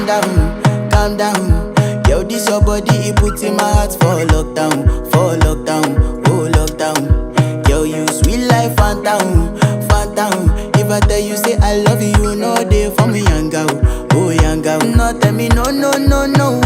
calm down. Yo, this your body, it put in my heart for lockdown, oh lockdown. Yo, you sweet life, phantom, phantom. If I tell you say I love you, no day for me, young girl, oh young girl. No tell me no, no, no, no,